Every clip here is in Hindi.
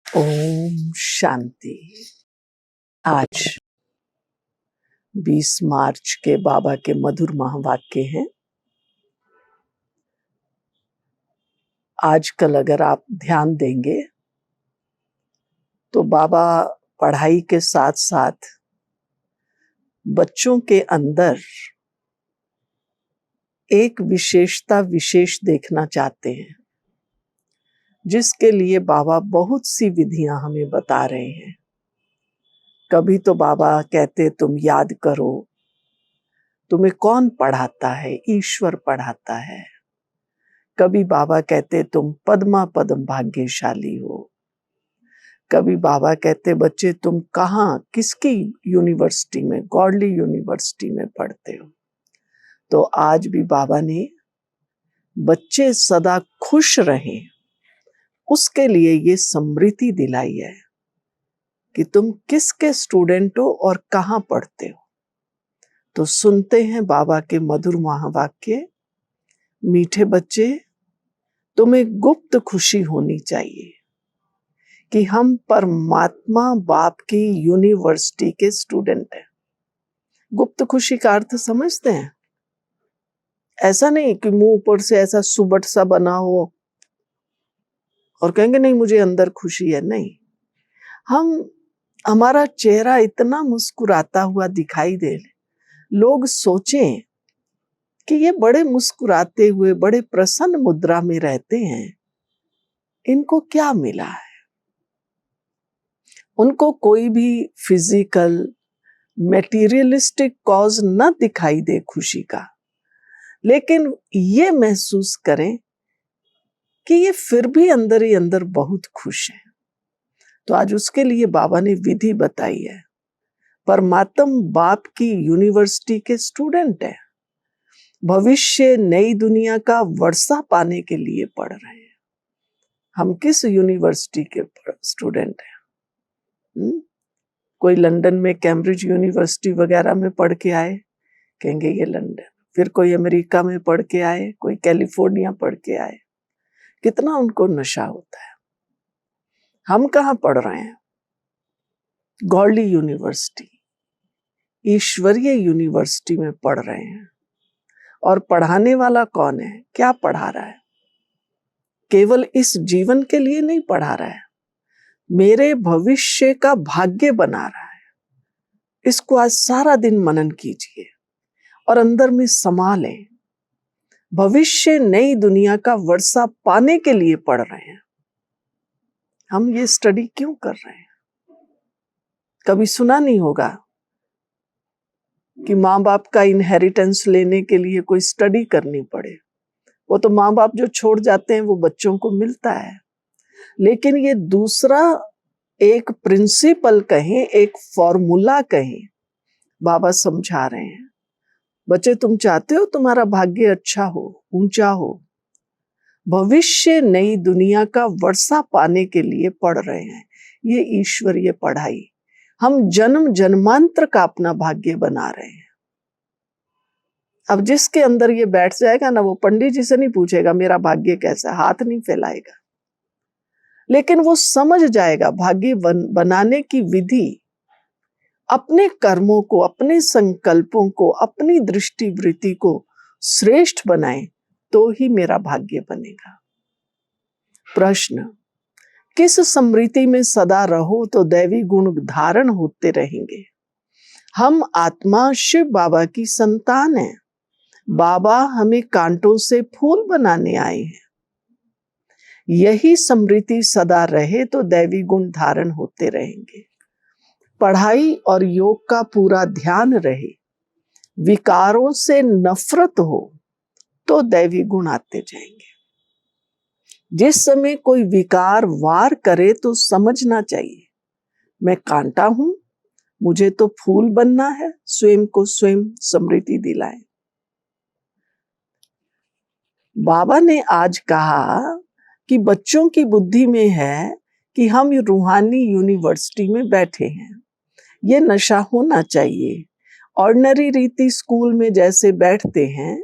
ओम शांति। आज 20 मार्च के बाबा के मधुर महावाक्य हैं। आजकल अगर आप ध्यान देंगे तो बाबा पढ़ाई के साथ साथ बच्चों के अंदर एक विशेषता विशेष देखना चाहते हैं, जिसके लिए बाबा बहुत सी विधियां हमें बता रहे हैं। कभी तो बाबा कहते तुम याद करो, तुम्हें कौन पढ़ाता है? ईश्वर पढ़ाता है। कभी बाबा कहते तुम पद्मा पद्म भाग्यशाली हो। कभी बाबा कहते बच्चे तुम कहाँ किसकी यूनिवर्सिटी में, गॉडली यूनिवर्सिटी में पढ़ते हो। तो आज भी बाबा ने बच्चे सदा खुश रहें उसके लिए ये स्मृति दिलाई है कि तुम किसके स्टूडेंट हो और कहाँ पढ़ते हो। तो सुनते हैं बाबा के मधुर महावाक्य। मीठे बच्चे, तुम्हें गुप्त खुशी होनी चाहिए कि हम परमात्मा बाप की यूनिवर्सिटी के स्टूडेंट हैं। गुप्त खुशी का अर्थ समझते हैं? ऐसा नहीं कि मुंह ऊपर से ऐसा सुबट सा बना हो और कहेंगे नहीं मुझे अंदर खुशी है। नहीं, हमारा चेहरा इतना मुस्कुराता हुआ दिखाई दे, लोग सोचें कि ये बड़े मुस्कुराते हुए बड़े प्रसन्न मुद्रा में रहते हैं, इनको क्या मिला है। उनको कोई भी फिजिकल मेटीरियलिस्टिक कॉज न दिखाई दे खुशी का, लेकिन ये महसूस करें कि ये फिर भी अंदर ही अंदर बहुत खुश है। तो आज उसके लिए बाबा ने विधि बताई है। परमात्मा बाप की यूनिवर्सिटी के स्टूडेंट है, भविष्य नई दुनिया का वर्षा पाने के लिए पढ़ रहे हैं। हम किस यूनिवर्सिटी के स्टूडेंट हैं? कोई लंदन में कैम्ब्रिज यूनिवर्सिटी वगैरह में पढ़ के आए, कहेंगे ये लंदन। फिर कोई अमेरिका में पढ़ के आए, कोई कैलिफोर्निया पढ़ के आए। कितना उनको नशा होता है। हम कहाँ पढ़ रहे हैं? गॉडली यूनिवर्सिटी, ईश्वरीय यूनिवर्सिटी में पढ़ रहे हैं। और पढ़ाने वाला कौन है? क्या पढ़ा रहा है? केवल इस जीवन के लिए नहीं पढ़ा रहा है, मेरे भविष्य का भाग्य बना रहा है। इसको आज सारा दिन मनन कीजिए और अंदर में समा लें। भविष्य नई दुनिया का वर्षा पाने के लिए पढ़ रहे हैं। हम ये स्टडी क्यों कर रहे हैं? कभी सुना नहीं होगा कि माँ बाप का इनहेरिटेंस लेने के लिए कोई स्टडी करनी पड़े। वो तो माँ बाप जो छोड़ जाते हैं वो बच्चों को मिलता है। लेकिन ये दूसरा एक प्रिंसिपल कहें, एक फॉर्मूला कहें, बाबा समझा रहे हैं। बच्चे तुम चाहते हो तुम्हारा भाग्य अच्छा हो, ऊंचा हो, भविष्य नई दुनिया का वर्षा पाने के लिए पढ़ रहे हैं। ये ईश्वरीय पढ़ाई हम जन्म जन्मांतर का अपना भाग्य बना रहे हैं। अब जिसके अंदर ये बैठ जाएगा ना, वो पंडित जी से नहीं पूछेगा मेरा भाग्य कैसा, हाथ नहीं फैलाएगा, लेकिन वो समझ जाएगा भाग्य बनाने की विधि। अपने कर्मों को, अपने संकल्पों को, अपनी दृष्टि वृत्ति को श्रेष्ठ बनाएं तो ही मेरा भाग्य बनेगा। प्रश्न, किस स्मृति में सदा रहो तो दैवी गुण धारण होते रहेंगे? हम आत्मा शिव बाबा की संतान हैं। बाबा हमें कांटों से फूल बनाने आए हैं। यही स्मृति सदा रहे तो दैवी गुण धारण होते रहेंगे। पढ़ाई और योग का पूरा ध्यान रहे, विकारों से नफरत हो तो दैवी गुण आते जाएंगे। जिस समय कोई विकार वार करे तो समझना चाहिए मैं कांटा हूं, मुझे तो फूल बनना है। स्वयं को स्वयं स्मृति दिलाएं। बाबा ने आज कहा कि बच्चों की बुद्धि में है कि हम रूहानी यूनिवर्सिटी में बैठे हैं। ये नशा होना चाहिए। ऑर्डिनरी रीति स्कूल में जैसे बैठते हैं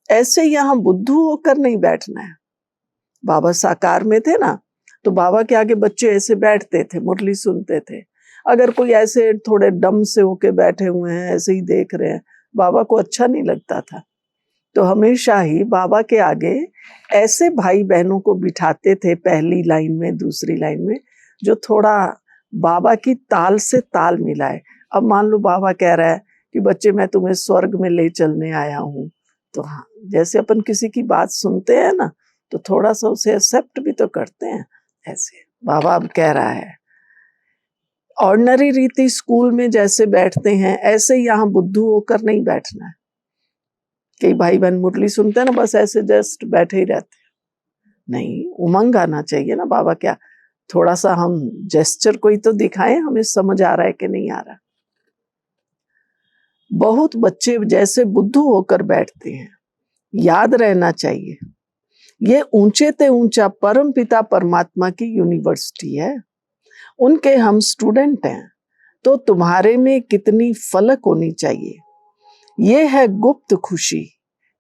ऐसे यहां बुद्धू होकर नहीं बैठना है। बाबा साकार में थे ना, तो बाबा के आगे बच्चे ऐसे बैठते थे, मुरली सुनते थे। अगर कोई ऐसे थोड़े डम से होके बैठे हुए हैं, ऐसे ही देख रहे हैं, बाबा को अच्छा नहीं लगता था। तो हमेशा ही बाबा के आगे ऐसे भाई बहनों को बिठाते थे, पहली लाइन में, दूसरी लाइन में, जो थोड़ा बाबा की ताल से ताल मिलाए। अब मान लो बाबा कह रहा है कि बच्चे मैं तुम्हें स्वर्ग में ले चलने आया हूँ, तो हाँ, जैसे अपन किसी की बात सुनते हैं ना, तो थोड़ा सा उसे एक्सेप्ट भी तो करते हैं। ऐसे बाबा अब कह रहा है, ऑर्डिनरी रीति स्कूल में जैसे बैठते हैं, ऐसे यहाँ बुद्धू होकर नहीं बैठना है। कई भाई बहन मुरली सुनते हैं ना, बस ऐसे जस्ट बैठे ही रहते हैं। नहीं, उमंग आना चाहिए ना। बाबा क्या, थोड़ा सा हम जेस्चर कोई तो दिखाएं, हमें समझ आ रहा है कि नहीं आ रहा। बहुत बच्चे जैसे बुद्धू होकर बैठते हैं। याद रहना चाहिए, ये ऊंचे ते ऊंचा परम पिता परमात्मा की यूनिवर्सिटी है, उनके हम स्टूडेंट हैं। तो तुम्हारे में कितनी फलक होनी चाहिए। ये है गुप्त खुशी,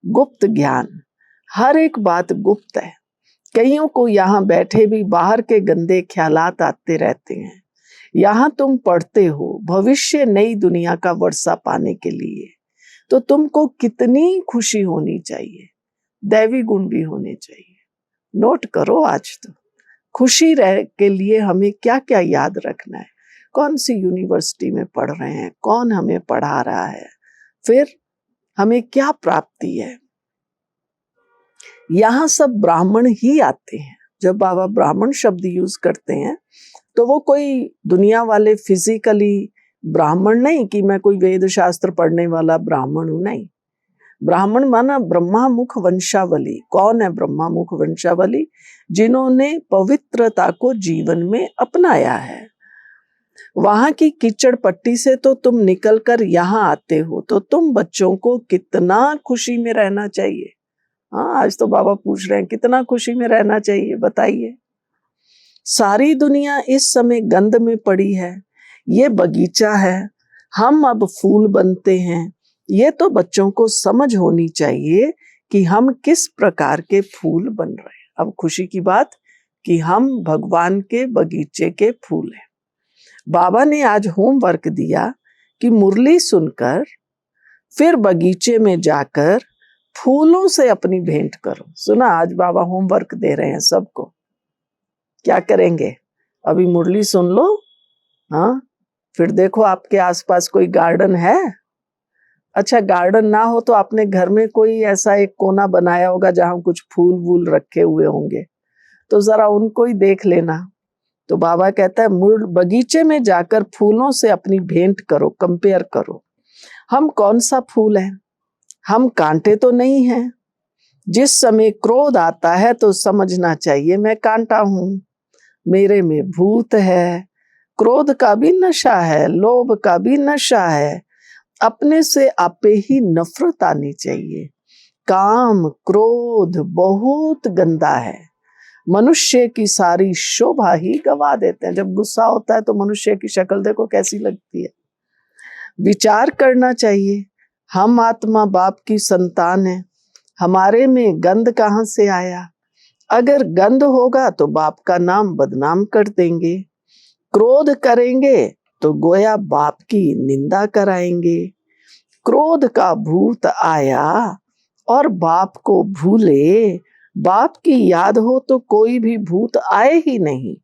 गुप्त ज्ञान। हर एक बात गुप्त है। कईयों को यहाँ बैठे भी बाहर के गंदे ख्यालात आते रहते हैं। यहाँ तुम पढ़ते हो भविष्य नई दुनिया का वर्षा पाने के लिए, तो तुमको कितनी खुशी होनी चाहिए, दैवी गुण भी होने चाहिए। नोट करो आज तो, खुशी रह के लिए हमें क्या क्या याद रखना है, कौन सी यूनिवर्सिटी में पढ़ रहे हैं, कौन हमें पढ़ा रहा है, फिर हमें क्या प्राप्ति है। यहाँ सब ब्राह्मण ही आते हैं। जब बाबा ब्राह्मण शब्द यूज करते हैं तो वो कोई दुनिया वाले फिजिकली ब्राह्मण नहीं कि मैं कोई वेद शास्त्र पढ़ने वाला ब्राह्मण हूं, नहीं। ब्राह्मण माना ब्रह्मा मुख वंशावली। कौन है ब्रह्मा मुख वंशावली? जिन्होंने पवित्रता को जीवन में अपनाया है। वहां की कीचड़ पट्टी से तो तुम निकलकर यहाँ आते हो, तो तुम बच्चों को कितना खुशी में रहना चाहिए। हाँ, आज तो बाबा पूछ रहे हैं कितना खुशी में रहना चाहिए, बताइए। सारी दुनिया इस समय गंध में पड़ी है। ये बगीचा है, हम अब फूल बनते हैं। ये तो बच्चों को समझ होनी चाहिए कि हम किस प्रकार के फूल बन रहे हैं। अब खुशी की बात कि हम भगवान के बगीचे के फूल हैं। बाबा ने आज होमवर्क दिया कि मुरली सुनकर फिर बगीचे में जाकर फूलों से अपनी भेंट करो। सुना, आज बाबा होमवर्क दे रहे हैं सबको। क्या करेंगे? अभी मुरली सुन लो, हाँ, फिर देखो आपके आसपास कोई गार्डन है। अच्छा, गार्डन ना हो तो आपने घर में कोई ऐसा एक कोना बनाया होगा जहां कुछ फूल वूल रखे हुए होंगे, तो जरा उनको ही देख लेना। तो बाबा कहता है बगीचे में जाकर फूलों से अपनी भेंट करो, कंपेयर करो। हम कौन सा फूल है? हम कांटे तो नहीं हैं। जिस समय क्रोध आता है तो समझना चाहिए मैं कांटा हूं, मेरे में भूत है। क्रोध का भी नशा है, लोभ का भी नशा है। अपने से आपे ही नफरत आनी चाहिए। काम क्रोध बहुत गंदा है, मनुष्य की सारी शोभा ही गवा देते हैं। जब गुस्सा होता है तो मनुष्य की शक्ल देखो कैसी लगती है। विचार करना चाहिए, हम आत्मा बाप की संतान है, हमारे में गंध कहाँ से आया? अगर गंध होगा तो बाप का नाम बदनाम कर देंगे। क्रोध करेंगे तो गोया बाप की निंदा कराएंगे। क्रोध का भूत आया और बाप को भूले, बाप की याद हो तो कोई भी भूत आए ही नहीं।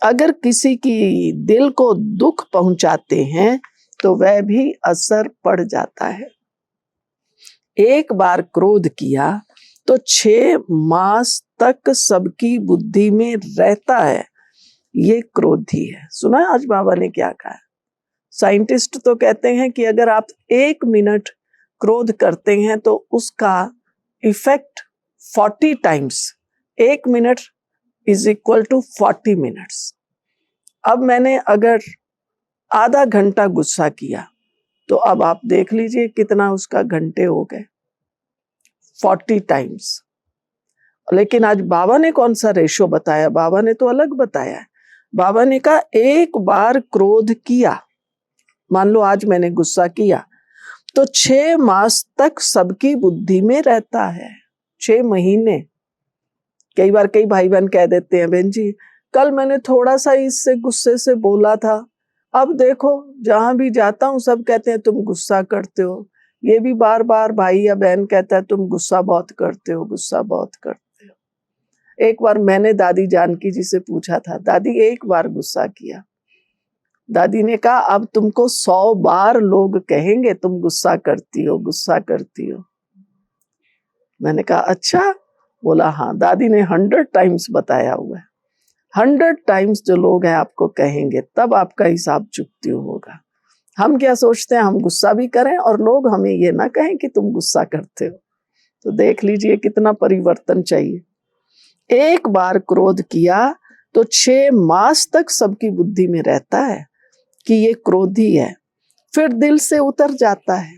अगर किसी की दिल को दुख पहुंचाते हैं तो वह भी असर पड़ जाता है। एक बार क्रोध किया तो 6 मास तक सबकी बुद्धि में रहता है। ये क्रोधी है। सुना आज बाबा ने क्या कहा? साइंटिस्ट तो कहते हैं कि अगर आप 1 मिनट क्रोध करते हैं तो उसका effect 40 times, 1 minute is equal to 40 minutes. अब मैंने अगर आधा घंटा गुस्सा किया तो अब आप देख लीजिए कितना उसका घंटे हो गए, 40 टाइम्स। लेकिन आज बाबा ने कौन सा रेशो बताया? बाबा ने तो अलग बताया है। बाबा ने कहा एक बार क्रोध किया, मान लो आज मैंने गुस्सा किया, तो 6 मास तक सबकी बुद्धि में रहता है। 6 महीने। कई बार कई भाई बहन कह देते हैं, बहन जी कल मैंने थोड़ा सा इससे गुस्से से बोला था, अब देखो जहां भी जाता हूँ सब कहते हैं तुम गुस्सा करते हो। ये भी बार बार भाई या बहन कहता है तुम गुस्सा बहुत करते हो, गुस्सा बहुत करते हो। एक बार मैंने दादी जानकी जी से पूछा था, दादी एक बार गुस्सा किया। दादी ने कहा अब तुमको 100 बार लोग कहेंगे तुम गुस्सा करती हो, गुस्सा करती हो। मैंने कहा अच्छा? बोला हाँ। दादी ने 100 टाइम्स बताया हुआ है। 100 टाइम्स जो लोग हैं आपको कहेंगे, तब आपका हिसाब चुकती होगा। हम क्या सोचते हैं, हम गुस्सा भी करें और लोग हमें ये ना कहें कि तुम गुस्सा करते हो। तो देख लीजिए कितना परिवर्तन चाहिए। एक बार क्रोध किया तो 6 मास तक सबकी बुद्धि में रहता है कि ये क्रोधी है, फिर दिल से उतर जाता है।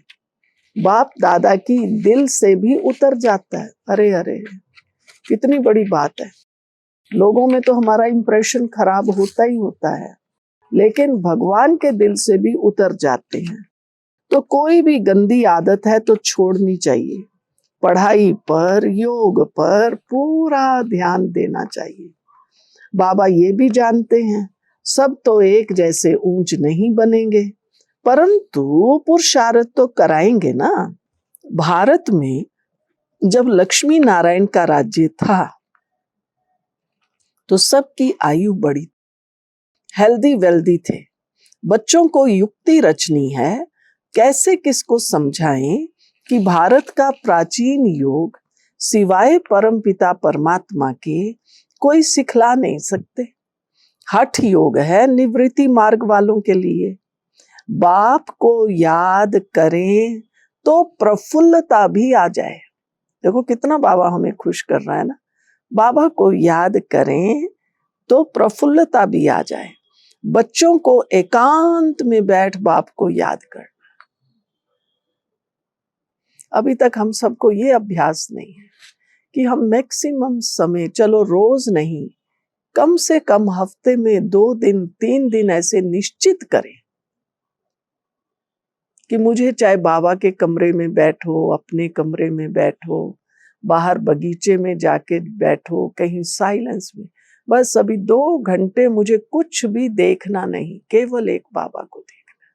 बाप दादा की दिल से भी उतर जाता है। अरे अरे कितनी बड़ी बात है। लोगों में तो हमारा इंप्रेशन खराब होता ही होता है, लेकिन भगवान के दिल से भी उतर जाते हैं। तो कोई भी गंदी आदत है तो छोड़नी चाहिए। पढ़ाई पर, योग पर पूरा ध्यान देना चाहिए। बाबा ये भी जानते हैं सब तो एक जैसे ऊंच नहीं बनेंगे, परंतु पुरुषार्थ तो कराएंगे ना। भारत में जब लक्ष्मी नारायण का राज्य था तो सबकी आयु बड़ी, हेल्दी वेल्दी थे। बच्चों को युक्ति रचनी है, कैसे किसको समझाएं कि भारत का प्राचीन योग सिवाय परमपिता परमात्मा के कोई सिखला नहीं सकते। हठ योग है निवृत्ति मार्ग वालों के लिए। बाप को याद करें तो प्रफुल्लता भी आ जाए। देखो कितना बाबा हमें खुश कर रहा है ना। बाबा को याद करें तो प्रफुल्लता भी आ जाए। बच्चों को एकांत में बैठ बाप को याद करना। अभी तक हम सबको ये अभ्यास नहीं है कि हम मैक्सिमम समय, चलो रोज नहीं, कम से कम हफ्ते में 2 दिन 3 दिन ऐसे निश्चित करें कि मुझे चाहे बाबा के कमरे में बैठो, अपने कमरे में बैठो, बाहर बगीचे में जाके बैठो, कहीं साइलेंस में, बस अभी 2 घंटे मुझे कुछ भी देखना नहीं, केवल एक बाबा को देखना।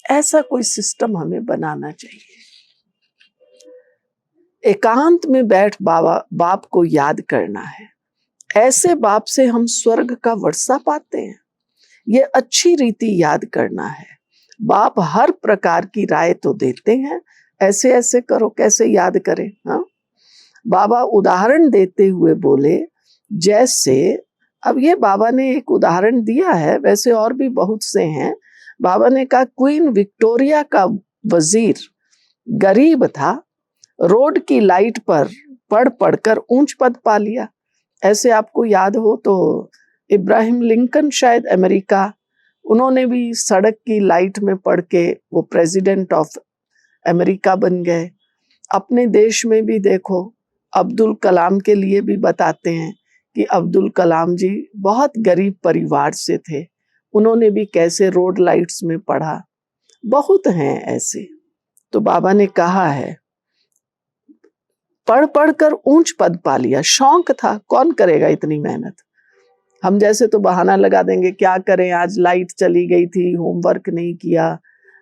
ऐसा कोई सिस्टम हमें बनाना चाहिए। एकांत में बैठ बाप को याद करना है। ऐसे बाप से हम स्वर्ग का वर्षा पाते हैं। ये अच्छी रीति याद करना है। बाप हर प्रकार की राय तो देते हैं, ऐसे ऐसे करो, कैसे याद करें। हाँ, बाबा उदाहरण देते हुए बोले, जैसे अब ये बाबा ने एक उदाहरण दिया है, वैसे और भी बहुत से हैं। बाबा ने कहा क्वीन विक्टोरिया का वजीर गरीब था, रोड की लाइट पर पढ़ पढ़कर ऊंच पद पा लिया। ऐसे आपको याद हो तो इब्राहिम लिंकन शायद अमेरिका, उन्होंने भी सड़क की लाइट में पढ़ के वो प्रेसिडेंट ऑफ अमेरिका बन गए। अपने देश में भी देखो, अब्दुल कलाम के लिए भी बताते हैं कि अब्दुल कलाम जी बहुत गरीब परिवार से थे, उन्होंने भी कैसे रोड लाइट्स में पढ़ा। बहुत हैं ऐसे। तो बाबा ने कहा है पढ़ पढ़ कर ऊंच पद पा लिया, शौक था, कौन करेगा इतनी मेहनत। हम जैसे तो बहाना लगा देंगे, क्या करें आज लाइट चली गई थी, होमवर्क नहीं किया,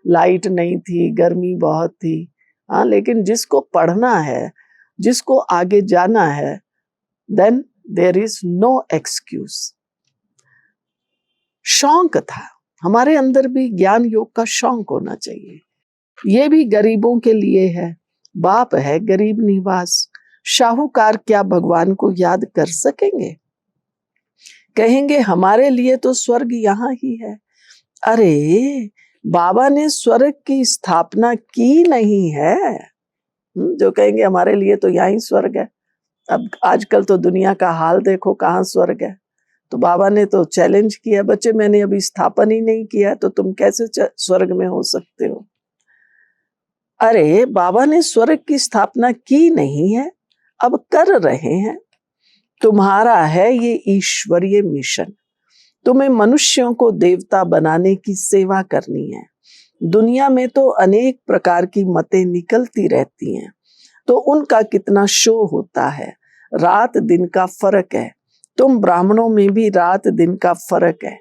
लाइट नहीं थी, गर्मी बहुत थी। हाँ, लेकिन जिसको पढ़ना है, जिसको आगे जाना है, then there is no excuse. शौक था, हमारे अंदर भी ज्ञान योग का शौक होना चाहिए। ये भी गरीबों के लिए है। बाप है गरीब निवास, शाहूकार क्या भगवान को याद कर सकेंगे? कहेंगे हमारे लिए तो स्वर्ग यहाँ ही है। अरे बाबा ने स्वर्ग की स्थापना की नहीं है। जो कहेंगे हमारे लिए तो यहाँ ही स्वर्ग है। अब आजकल तो दुनिया का हाल देखो, कहाँ स्वर्ग है। तो बाबा ने तो चैलेंज किया, बच्चे मैंने अभी स्थापन ही नहीं किया तो तुम कैसे स्वर्ग में हो सकते हो। अरे बाबा ने स्वर्ग की स्थापना की नहीं है, अब कर रहे हैं। तुम्हारा है ये ईश्वरीय मिशन। तुम्हें मनुष्यों को देवता बनाने की सेवा करनी है। दुनिया में तो अनेक प्रकार की मतें निकलती रहती हैं, तो उनका कितना शो होता है। रात दिन का फर्क है। तुम ब्राह्मणों में भी रात दिन का फर्क है।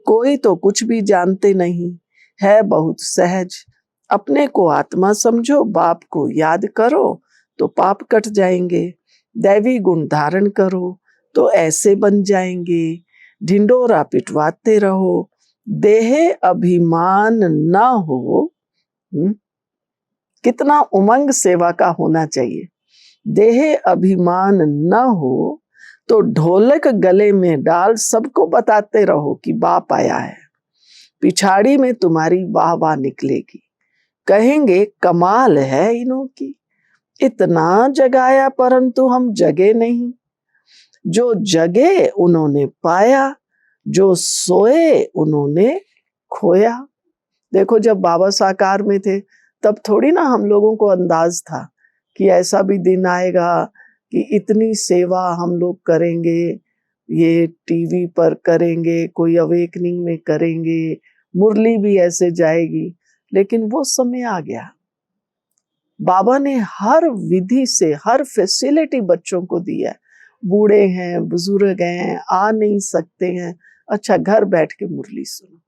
कोई तो कुछ भी जानते नहीं, है बहुत सहज। अपने को आत्मा समझो, बाप को याद करो तो पाप कट जाएंगे। दैवी गुण धारण करो तो ऐसे बन जाएंगे। ढिंडोरा पिटवाते रहो, देह अभिमान न हो। कितना उमंग सेवा का होना चाहिए। देह अभिमान न हो तो ढोलक गले में डाल सबको बताते रहो कि बाप आया है। पिछाड़ी में तुम्हारी वाह वाह निकलेगी, कहेंगे कमाल है इन्हों की, इतना जगाया परंतु हम जगे नहीं। जो जगे उन्होंने पाया, जो सोए उन्होंने खोया। देखो, जब बाबा साकार में थे तब थोड़ी ना हम लोगों को अंदाज था कि ऐसा भी दिन आएगा कि इतनी सेवा हम लोग करेंगे, ये टीवी पर करेंगे, कोई अवेकनिंग में करेंगे, मुरली भी ऐसे जाएगी। लेकिन वो समय आ गया। बाबा ने हर विधि से हर फैसिलिटी बच्चों को दी है। बूढ़े हैं, बुजुर्ग हैं, आ नहीं सकते हैं, अच्छा घर बैठ के मुरली सुनो।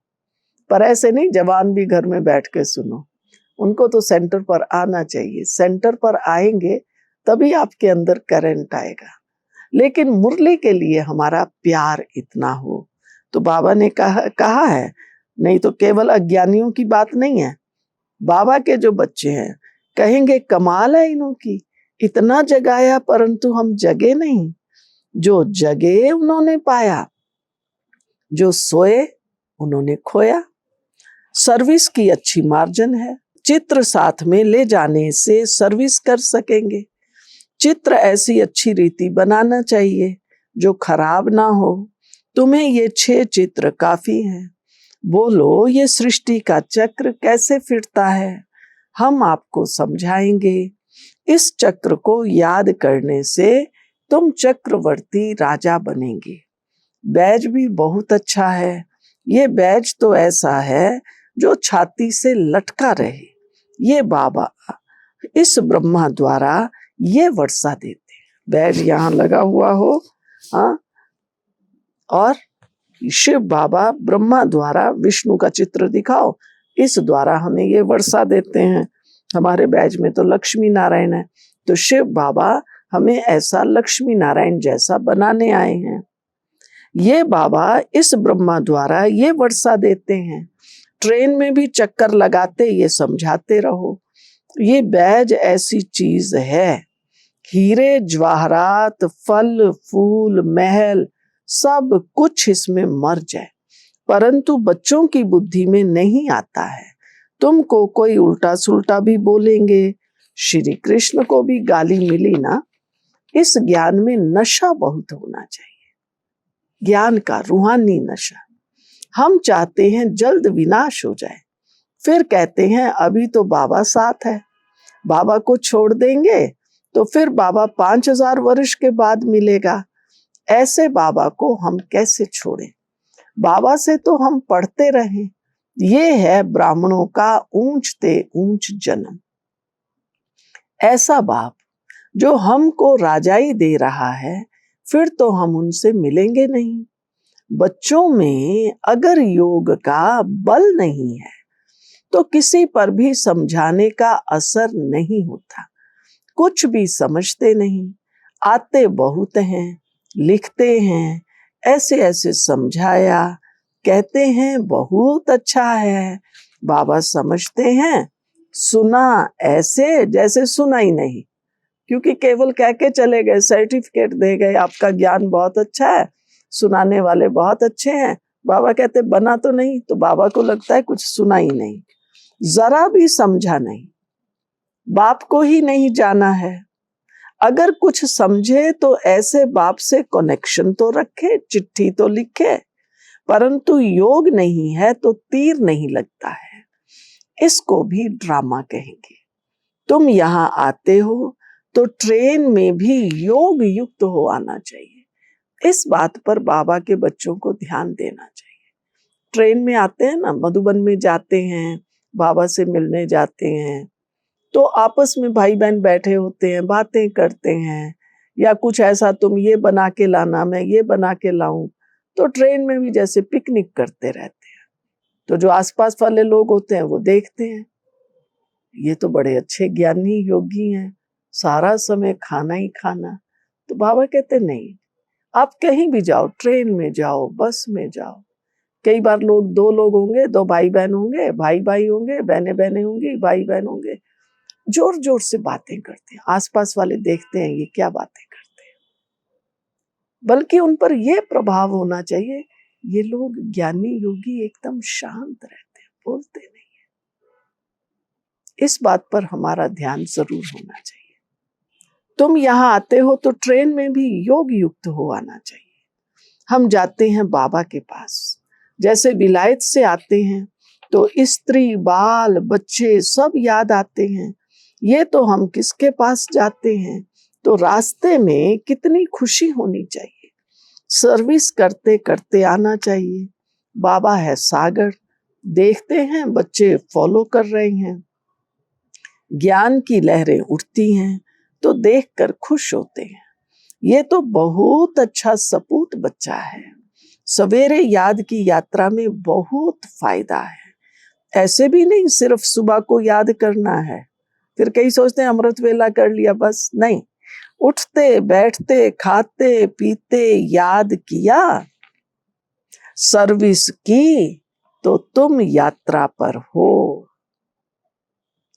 पर ऐसे नहीं जवान भी घर में बैठ के सुनो, उनको तो सेंटर पर आना चाहिए। सेंटर पर आएंगे तभी आपके अंदर करंट आएगा। लेकिन मुरली के लिए हमारा प्यार इतना हो। तो बाबा ने कहा है, नहीं तो केवल अज्ञानियों की बात नहीं है। बाबा के जो बच्चे हैं कहेंगे कमाल है इन्हों की, इतना जगाया परंतु हम जगे नहीं। जो जगे उन्होंने पाया, जो सोए उन्होंने खोया। सर्विस की अच्छी मार्जिन है। चित्र साथ में ले जाने से सर्विस कर सकेंगे। चित्र ऐसी अच्छी रीति बनाना चाहिए जो खराब ना हो। तुम्हें ये 6 चित्र काफी हैं। बोलो ये सृष्टि का चक्र कैसे फिरता है, हम आपको समझाएंगे। इस चक्र को याद करने से तुम चक्रवर्ती राजा बनेंगे। बैज भी बहुत अच्छा है। ये बैज तो ऐसा है जो छाती से लटका रहे। ये बाबा इस ब्रह्मा द्वारा ये वर्षा देते हैं। बैज यहाँ लगा हुआ हो, हाँ, और शिव बाबा ब्रह्मा द्वारा विष्णु का चित्र दिखाओ, इस द्वारा हमें ये वर्षा देते हैं। हमारे बैज में तो लक्ष्मी नारायण है, तो शिव बाबा हमें ऐसा लक्ष्मी नारायण जैसा बनाने आए हैं। ये बाबा इस ब्रह्मा द्वारा ये वर्षा देते हैं। ट्रेन में भी चक्कर लगाते ये समझाते रहो। ये बैज ऐसी चीज है, हीरे जवाहरात फल फूल महल सब कुछ इसमें मर्ज है, परंतु बच्चों की बुद्धि में नहीं आता है। तुमको कोई उल्टा सुल्टा भी बोलेंगे। श्री कृष्ण को भी गाली मिली ना। इस ज्ञान में नशा बहुत होना चाहिए, ज्ञान का रूहानी नशा। हम चाहते हैं जल्द विनाश हो जाए, फिर कहते हैं अभी तो बाबा साथ है, बाबा को छोड़ देंगे तो फिर बाबा 5000 वर्ष के बाद मिलेगा। ऐसे बाबा को हम कैसे छोड़ें? बाबा से तो हम पढ़ते रहें। ये है ब्राह्मणों का ऊंचते ऊंच जन्म। ऐसा बाप जो हमको राजाई दे रहा है, फिर तो हम उनसे मिलेंगे नहीं। बच्चों में अगर योग का बल नहीं है तो किसी पर भी समझाने का असर नहीं होता। कुछ भी समझते नहीं, आते बहुत हैं, लिखते हैं, ऐसे ऐसे समझाया, कहते हैं बहुत अच्छा है। बाबा समझते हैं, सुना ऐसे जैसे सुना ही नहीं, क्योंकि केवल कह के चले गए, सर्टिफिकेट दे गए, आपका ज्ञान बहुत अच्छा है, सुनाने वाले बहुत अच्छे हैं। बाबा कहते बना तो नहीं, तो बाबा को लगता है कुछ सुना ही नहीं, जरा भी समझा नहीं, बाप को ही नहीं जाना है। अगर कुछ समझे तो ऐसे बाप से कनेक्शन तो रखे, चिट्ठी तो लिखे, परंतु योग नहीं है तो तीर नहीं लगता है। इसको भी ड्रामा कहेंगे। तुम यहाँ आते हो तो ट्रेन में भी योग युक्त हो आना चाहिए। इस बात पर बाबा के बच्चों को ध्यान देना चाहिए। ट्रेन में आते हैं ना, मधुबन में जाते हैं, बाबा से मिलने जाते हैं, तो आपस में भाई बहन बैठे होते हैं, बातें करते हैं, या कुछ ऐसा तुम ये बना के लाना, मैं ये बना के लाऊं, तो ट्रेन में भी जैसे पिकनिक करते रहते हैं। तो जो आसपास वाले लोग होते हैं वो देखते हैं, ये तो बड़े अच्छे ज्ञानी योगी हैं, सारा समय खाना ही खाना। तो बाबा कहते नहीं, आप कहीं भी जाओ, ट्रेन में जाओ, बस में जाओ, कई बार लोग, दो लोग होंगे, दो भाई बहन होंगे, भाई भाई होंगे, बहनें बहनें होंगी, भाई बहन होंगे, जोर जोर से बातें करते हैं, आसपास वाले देखते हैं ये क्या बातें करते हैं, बल्कि उन पर यह प्रभाव होना चाहिए, ये लोग ज्ञानी योगी एकदम शांत रहते हैं, बोलते नहीं है। इस बात पर हमारा ध्यान जरूर होना चाहिए। तुम यहाँ आते हो तो ट्रेन में भी योग युक्त हो आना चाहिए। हम जाते हैं बाबा के पास, जैसे विलायत से आते हैं तो स्त्री, बाल, बच्चे सब याद आते हैं। ये तो हम किसके पास जाते हैं, तो रास्ते में कितनी खुशी होनी चाहिए, सर्विस करते करते आना चाहिए। बाबा है सागर, देखते हैं बच्चे फॉलो कर रहे हैं, ज्ञान की लहरें उठती हैं तो देखकर खुश होते हैं। ये तो बहुत अच्छा सपूत बच्चा है, सवेरे याद की यात्रा में बहुत फायदा है। ऐसे भी नहीं सिर्फ सुबह को याद करना है, फिर कई सोचते हैं अमृत वेला कर लिया बस, नहीं, उठते बैठते खाते पीते याद किया, सर्विस की, तो तुम यात्रा पर हो।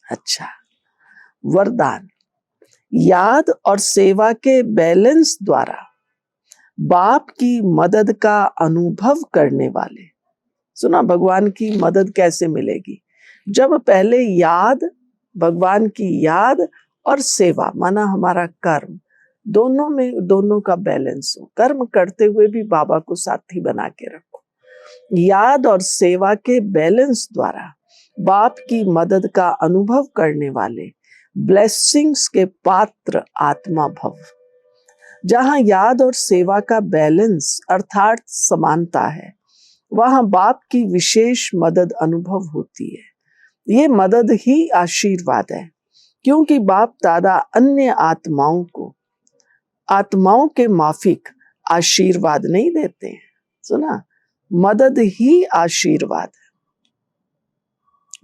अच्छा, वरदान, याद और सेवा के बैलेंस द्वारा बाप की मदद का अनुभव करने वाले। सुना भगवान की मदद कैसे मिलेगी, जब पहले याद, भगवान की याद और सेवा, माना हमारा कर्म, दोनों में दोनों का बैलेंस हो, कर्म करते हुए भी बाबा को साथी बना के रखो। याद और सेवा के बैलेंस द्वारा बाप की मदद का अनुभव करने वाले ब्लेसिंग्स के पात्र आत्मा भव। जहां याद और सेवा का बैलेंस अर्थात समानता है, वहां बाप की विशेष मदद अनुभव होती है। ये मदद ही आशीर्वाद है, क्योंकि बाप दादा अन्य आत्माओं को आत्माओं के माफिक आशीर्वाद नहीं देते हैं। सुना, मदद ही आशीर्वाद है।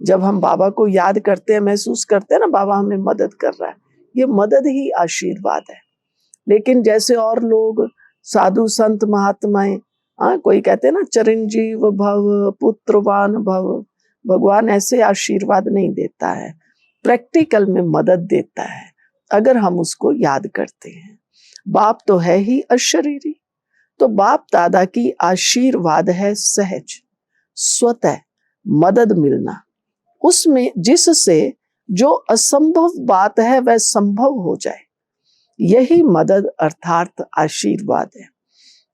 जब हम बाबा को याद करते हैं, महसूस करते हैं ना बाबा हमें मदद कर रहा है, ये मदद ही आशीर्वाद है। लेकिन जैसे और लोग साधु संत महात्माएं, कोई कहते हैं ना चिरंजीव भव, पुत्रवान भव, भगवान ऐसे आशीर्वाद नहीं देता है, प्रैक्टिकल में मदद देता है अगर हम उसको याद करते हैं। बाप तो है ही अशरीरी, तो बाप दादा की आशीर्वाद है सहज, स्वतः मदद मिलना, उसमें जिससे जो असंभव बात है वह संभव हो जाए, यही मदद अर्थात आशीर्वाद है।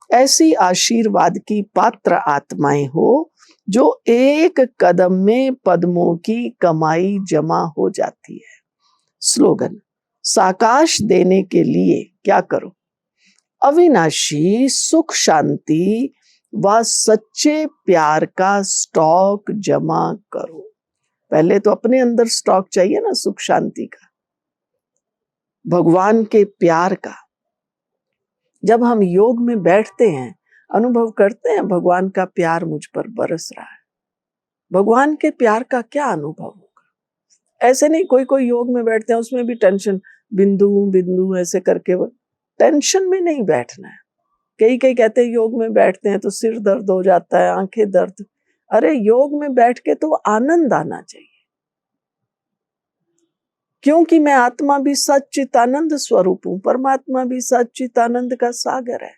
ऐसी आशीर्वाद की पात्र आत्माएं हो जो एक कदम में पद्मों की कमाई जमा हो जाती है। स्लोगन, साकाश देने के लिए क्या करो, अविनाशी सुख शांति व सच्चे प्यार का स्टॉक जमा करो। पहले तो अपने अंदर स्टॉक चाहिए ना, सुख शांति का, भगवान के प्यार का। जब हम योग में बैठते हैं, अनुभव करते हैं भगवान का प्यार मुझ पर बरस रहा है, भगवान के प्यार का क्या अनुभव होगा। ऐसे नहीं कोई कोई योग में बैठते हैं उसमें भी टेंशन, बिंदु बिंदु ऐसे करके, वो टेंशन में नहीं बैठना है। कई कई कहते हैं योग में बैठते हैं तो सिर दर्द हो जाता है, आंखें दर्द। अरे योग में बैठ के तो आनंद आना चाहिए, क्योंकि मैं आत्मा भी सच्चिदानंद स्वरूप हूं, परमात्मा भी सच्चिदानंद का सागर है।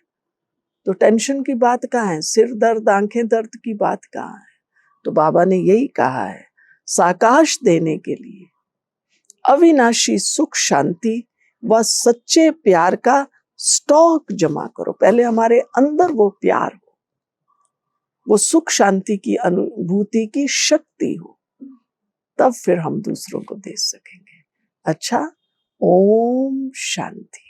तो टेंशन की बात कहाँ है, सिर दर्द आंखें दर्द की बात कहाँ है। तो बाबा ने यही कहा है, साकाश देने के लिए अविनाशी सुख शांति व सच्चे प्यार का स्टॉक जमा करो। पहले हमारे अंदर वो प्यार हो, वो सुख शांति की अनुभूति की शक्ति हो, तब फिर हम दूसरों को दे सकेंगे। अच्छा, ओम शांति।